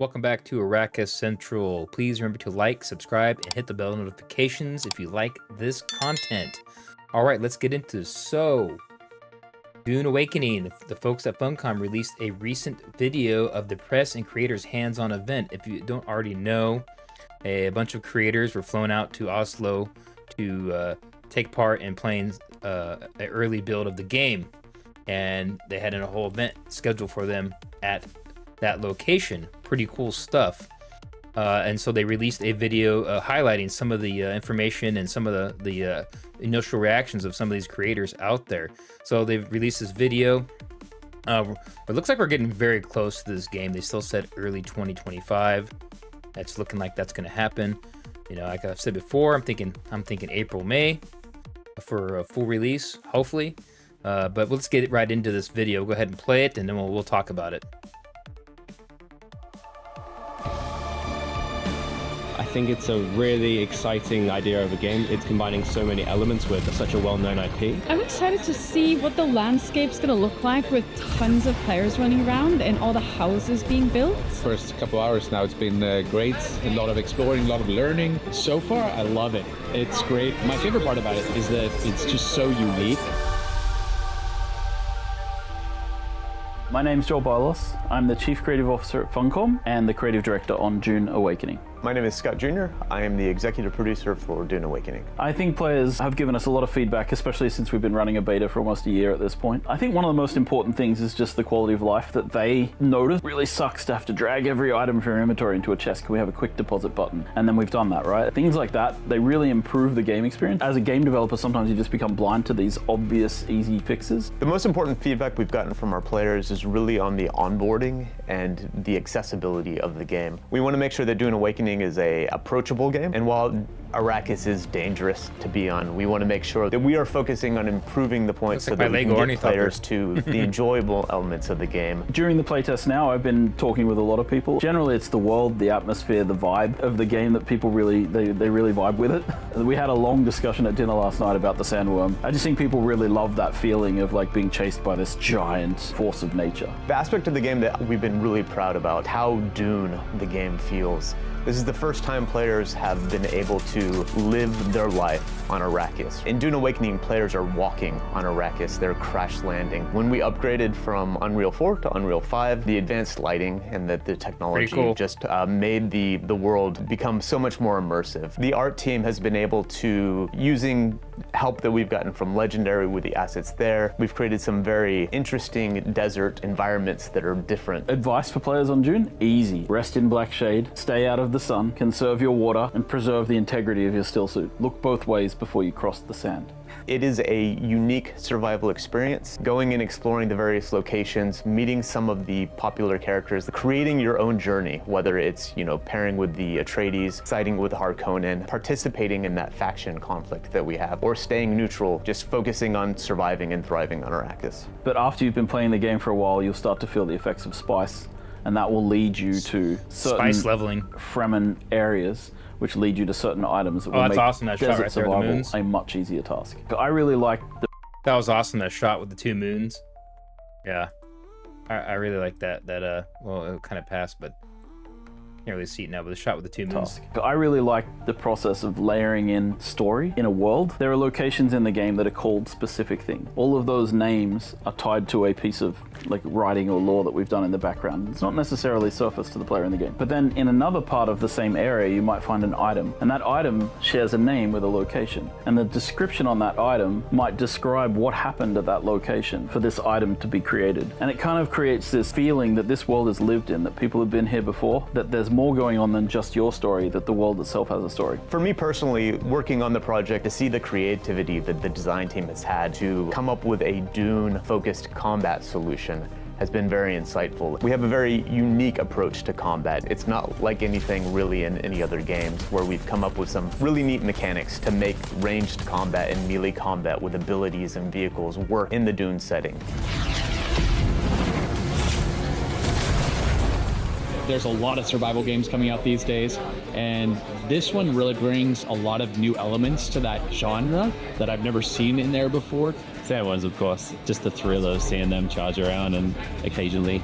Welcome back to Arrakis Central. Please remember to like, subscribe, and hit the bell notifications if you like this content. All right, let's get into this. So, Dune Awakening. The folks at Funcom released a recent video of the press and creators hands-on event. If you don't already know, a bunch of creators were flown out to Oslo to take part in playing an early build of the game. And they had a whole event scheduled for them at that location. Pretty cool stuff. And so they released a video highlighting some of the information and some of the initial reactions of some of these creators out there. So they've released this video. It looks like we're getting very close to this game. They still said early 2025. That's looking like that's going to happen. You know, like I've said before, I'm thinking April, May for a full release, hopefully. But let's get right into this video. Go ahead and play it, and then we'll talk about it. I think it's a really exciting idea of a game. It's combining so many elements with such a well-known IP. I'm excited to see what the landscape's going to look like with tons of players running around and all the houses being built. First couple hours now, it's been great. A lot of exploring, a lot of learning. So far, I love it. It's great. My favorite part about it is that it's just so unique. My name's Joel Barlos. I'm the Chief Creative Officer at Funcom and the Creative Director on Dune Awakening. My name is Scott Jr. I am the Executive Producer for Dune Awakening. I think players have given us a lot of feedback, especially since we've been running a beta for almost a year at this point. I think one of the most important things is just the quality of life that they notice. It really sucks to have to drag every item from your inventory into a chest. Can we have a quick deposit button? And then we've done that, right? Things like that, they really improve the game experience. As a game developer, sometimes you just become blind to these obvious, easy fixes. The most important feedback we've gotten from our players is really on the onboarding and the accessibility of the game. We want to make sure that Dune Awakening is a approachable game, and while Arrakis is dangerous to be on, we want to make sure that we are focusing on improving the points so that we can get players to the enjoyable elements of the game. During the playtest now, I've been talking with a lot of people. Generally, it's the world, the atmosphere, the vibe of the game that people really vibe with it. We had a long discussion at dinner last night about the sandworm. I just think people really love that feeling of like being chased by this giant force of nature. The aspect of the game that we've been really proud about, how Dune the game feels. This is the first time players have been able to live their life on Arrakis. In Dune Awakening, players are walking on Arrakis. They're crash landing. When we upgraded from Unreal 4 to Unreal 5, the advanced lighting and the technology just made the world become so much more immersive. The art team has been able to, using help that we've gotten from Legendary with the assets there, we've created some very interesting desert environments that are different. Advice for players on Dune? Easy. Rest in black shade, stay out of the sun, conserve your water, and preserve the integrity of your still suit. Look both ways before you cross the sand. It is a unique survival experience. Going and exploring the various locations, meeting some of the popular characters, creating your own journey, whether it's, you know, pairing with the Atreides, siding with Harkonnen, participating in that faction conflict that we have, or staying neutral, just focusing on surviving and thriving on Arrakis. But after you've been playing the game for a while, you'll start to feel the effects of spice, and that will lead you to certain spice leveling Fremen areas, which lead you to certain items that will make awesome, that shot desert right there with the survival moons. a much easier task. I really like the... That was awesome, that shot with the two moons. Yeah, I really like that. Well, it kind of passed, but can't really see it now, but the shot with the two moons. I really like the process of layering in story in a world. There are locations in the game that are called specific things. All of those names are tied to a piece of like writing or lore that we've done in the background. It's not necessarily surface to the player in the game. But then in another part of the same area, you might find an item, and that item shares a name with a location. And the description on that item might describe what happened at that location for this item to be created. And it kind of creates this feeling that this world is lived in, that people have been here before, that there's more going on than just your story, that the world itself has a story. For me personally, working on the project, to see the creativity that the design team has had to come up with a Dune-focused combat solution has been very insightful. We have a very unique approach to combat. It's not like anything really in any other games, where we've come up with some really neat mechanics to make ranged combat and melee combat with abilities and vehicles work in the Dune setting. There's a lot of survival games coming out these days, and this one really brings a lot of new elements to that genre that I've never seen in there before. Sand ones, of course, just the thrill of seeing them charge around and occasionally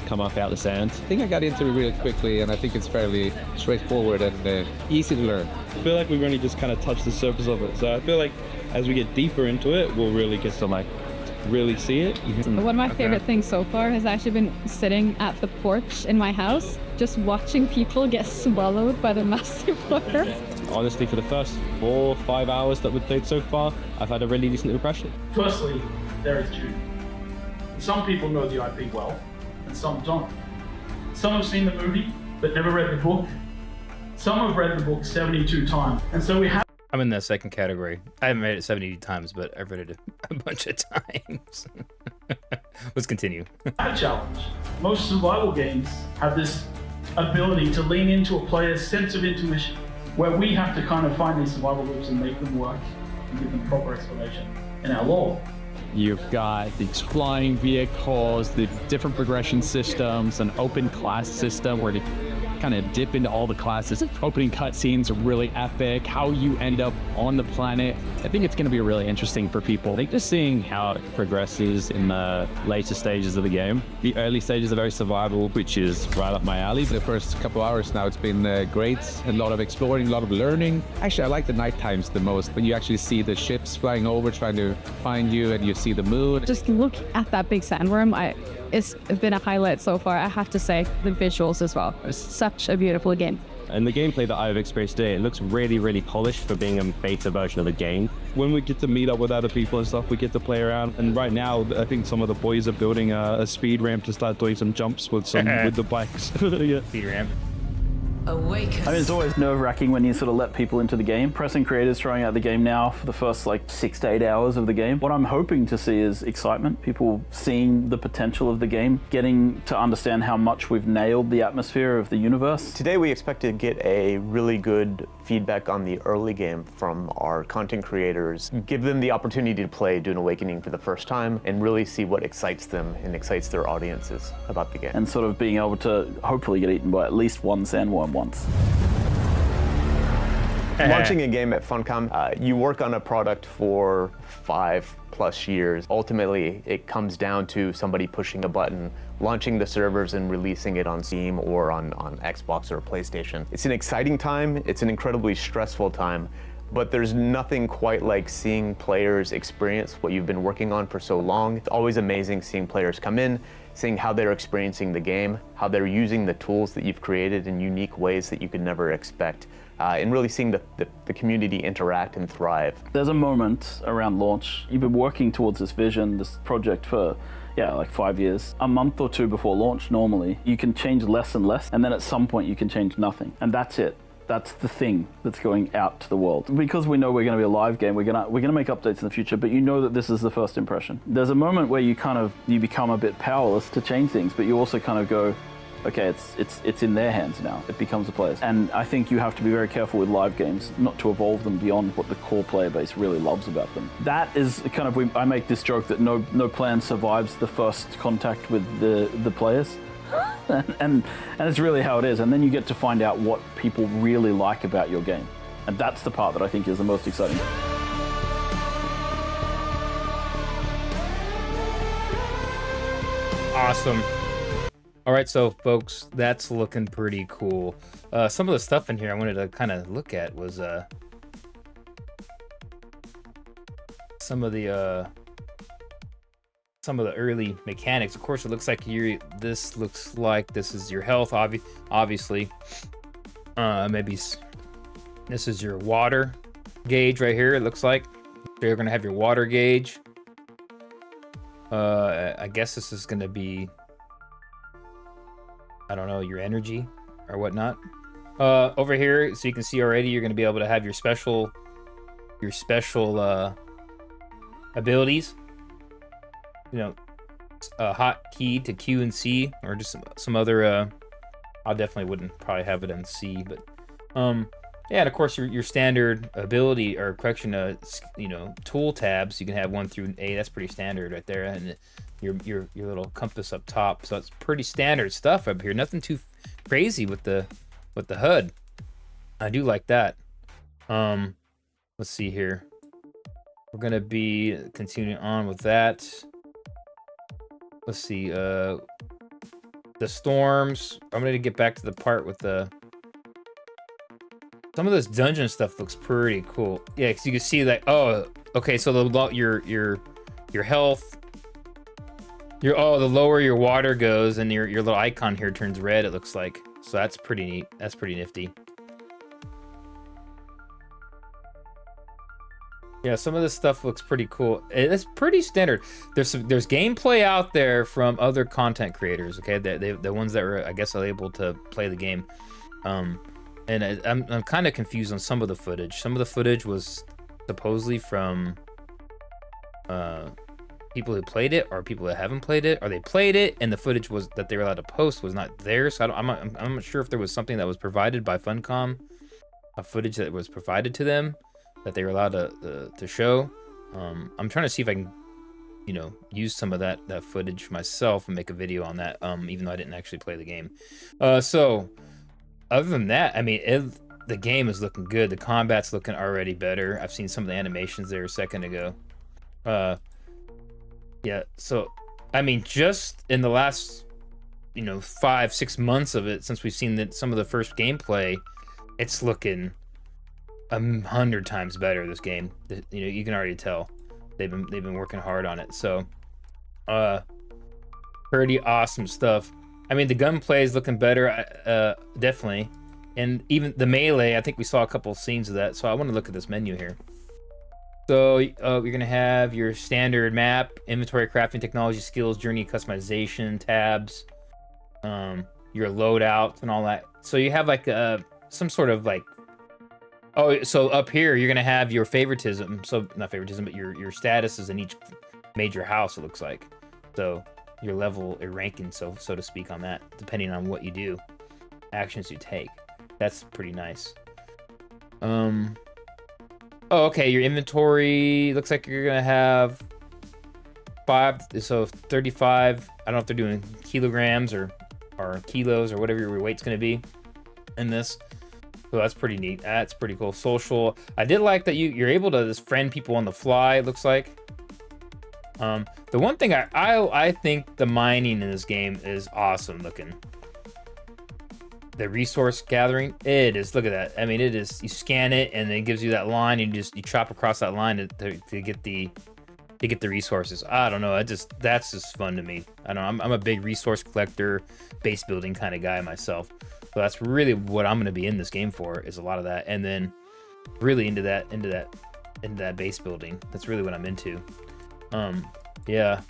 come up out of the sand. I think I got into it really quickly, and I think it's fairly straightforward and easy to learn. I feel like we've only just kind of touched the surface of it. So I feel like as we get deeper into it, we'll really get to like really see it. One of my favorite things so far has actually been sitting at the porch in my house, just watching people get swallowed by the massive water. Honestly, for the first 4 or 5 hours that we've played so far, I've had a really decent impression. Firstly, there is Dune. Some people know the IP well, and some don't. Some have seen the movie, but never read the book. Some have read the book 72 times. And so we have I'm in the second category. I haven't read it 70 times, but I've read it a bunch of times. Let's continue. a challenge. Most survival games have this ability to lean into a player's sense of intuition, where we have to kind of find these survival loops and make them work and give them proper explanation in our lore. You've got these flying vehicles, the different progression systems, an open class system where to kind of dip into all the classes. Opening cutscenes are really epic. How you end up on the planet, I think it's going to be really interesting for people. I think just seeing how it progresses in the later stages of the game. The early stages are very survival, which is right up my alley. The first couple hours now, it's been great. A lot of exploring, a lot of learning. Actually, I like the night times the most, when you actually see the ships flying over, trying to find you, and you see the moon. Just look at that big sandworm. It's been a highlight so far, I have to say. The visuals as well. It's such a beautiful game. And the gameplay that I've experienced today, it looks really, really polished for being a beta version of the game. When we get to meet up with other people and stuff, we get to play around. And right now, I think some of the boys are building a speed ramp to start doing some jumps with the bikes. Yeah. Speed ramp. I mean, it's always nerve-wracking when you sort of let people into the game. Pressing creators trying out the game now for the first like 6 to 8 hours of the game. What I'm hoping to see is excitement, people seeing the potential of the game, getting to understand how much we've nailed the atmosphere of the universe. Today we expect to get a really good feedback on the early game from our content creators, give them the opportunity to play Dune Awakening for the first time and really see what excites them and excites their audiences about the game. And sort of being able to hopefully get eaten by at least one sandworm once. Launching a game at Funcom, you work on a product for 5+ years. Ultimately, it comes down to somebody pushing a button, launching the servers and releasing it on Steam or on Xbox or PlayStation. It's an exciting time, it's an incredibly stressful time, but there's nothing quite like seeing players experience what you've been working on for so long. It's always amazing seeing players come in, seeing how they're experiencing the game, how they're using the tools that you've created in unique ways that you could never expect, and really seeing the community interact and thrive. There's a moment around launch. You've been working towards this vision, this project for like 5 years. A month or two before launch, normally, you can change less and less, and then at some point you can change nothing, and that's it. That's the thing that's going out to the world. Because we know we're going to be a live game, we're gonna make updates in the future, but you know that this is the first impression. There's a moment where you become a bit powerless to change things, but you also kind of go, okay, it's in their hands now. It becomes the players. And I think you have to be very careful with live games, not to evolve them beyond what the core player base really loves about them. That is kind of, I make this joke that no plan survives the first contact with the players. and it's really how it is. And then you get to find out what people really like about your game. And that's the part that I think is the most exciting. Awesome. All right, so folks, that's looking pretty cool. Some of the stuff in here I wanted to kind of look at was some of the early mechanics. Of course, it looks like this looks like this is your health, obviously. Maybe this is your water gauge right here. It looks like you're gonna have your water gauge. I guess this is gonna be, I don't know, your energy or whatnot. Over here, so you can see already, you're gonna be able to have your special abilities. You know, hotkey to Q and C, or just some other. I definitely wouldn't probably have it on C, but yeah, and of course your standard ability or correction, tool tabs. You can have 1 through A. That's pretty standard right there, and your little compass up top. So it's pretty standard stuff up here. Nothing too crazy with the HUD. I do like that. Let's see here. We're gonna be continuing on with that. Let's see. the storms. I'm gonna get back to the part with the. Some of this dungeon stuff looks pretty cool. Yeah, because you can see like, oh, okay, so your health, the lower your water goes, and your little icon here turns red. It looks like, so that's pretty neat. That's pretty nifty. Yeah, some of this stuff looks pretty cool. It's pretty standard. There's gameplay out there from other content creators. Okay, the ones that were, I guess, able to play the game. And I'm kind of confused on some of the footage. Some of the footage was supposedly from people who played it, or people that haven't played it, or they played it and the footage was that they were allowed to post was not there. So I'm not sure if there was something that was provided by Funcom, a footage that was provided to them that they were allowed to show. I'm trying to see if I can, use some of that footage myself and make a video on that. Even though I didn't actually play the game. So. Other than that, I mean, the game is looking good. The combat's looking already better. I've seen some of the animations there a second ago. Yeah, so, I mean, just in the last, 5-6 months of it, since we've seen some of the first gameplay, it's looking 100 times better, this game. You can already tell. They've been working hard on it, so, pretty awesome stuff. I mean, the gunplay is looking better, definitely. And even the melee, I think we saw a couple of scenes of that. So I want to look at this menu here. So you're going to have your standard map, inventory, crafting, technology, skills, journey, customization, tabs, your loadout, and all that. So you have like some sort of like... Oh, so up here, you're going to have your favoritism. So not favoritism, but your statuses in each major house, it looks like. So... your level, your ranking, so to speak, on that, depending on what you do, actions you take. That's pretty nice. Oh, okay, your inventory looks like you're gonna have 35. I don't know if they're doing kilograms or kilos or whatever your weight's gonna be in this. So that's pretty neat. That's pretty cool. Social. I did like that you're able to just friend people on the fly. It looks like. The one thing I think the mining in this game is awesome looking. The resource gathering, it is. Look at that. I mean, it is. You scan it and it gives you that line, and you chop across that line to get the resources. I don't know. That's just fun to me. I don't know. I'm a big resource collector, base building kind of guy myself. So that's really what I'm going to be in this game for, is a lot of that, and then really into that base building. That's really what I'm into. Yeah,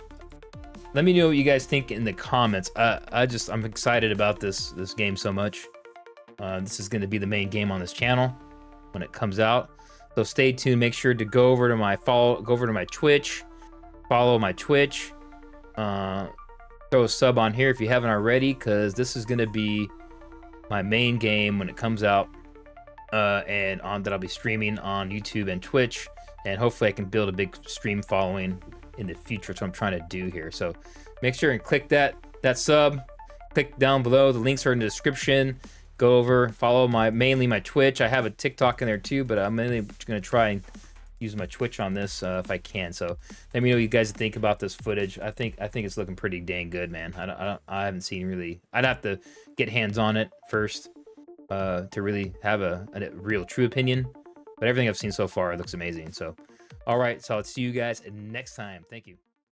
let me know what you guys think in the comments. I'm excited about this game so much. This is going to be the main game on this channel when it comes out, so stay tuned. Make sure to go over to my Twitch, follow my Twitch, throw a sub on here if you haven't already, because this is going to be my main game when it comes out, and that I'll be streaming on YouTube and Twitch, and hopefully I can build a big stream following in the future. That's what I'm trying to do here. So make sure and click that sub, click down below. The links are in the description. Go over, follow mainly my Twitch. I have a TikTok in there too, but I'm mainly going to try and use my Twitch on this if I can. So let me know what you guys think about this footage. I think it's looking pretty dang good, man. I haven't seen really. I'd have to get hands on it first to really have a real true opinion. But everything I've seen so far, it looks amazing. So, all right. So I'll see you guys next time. Thank you.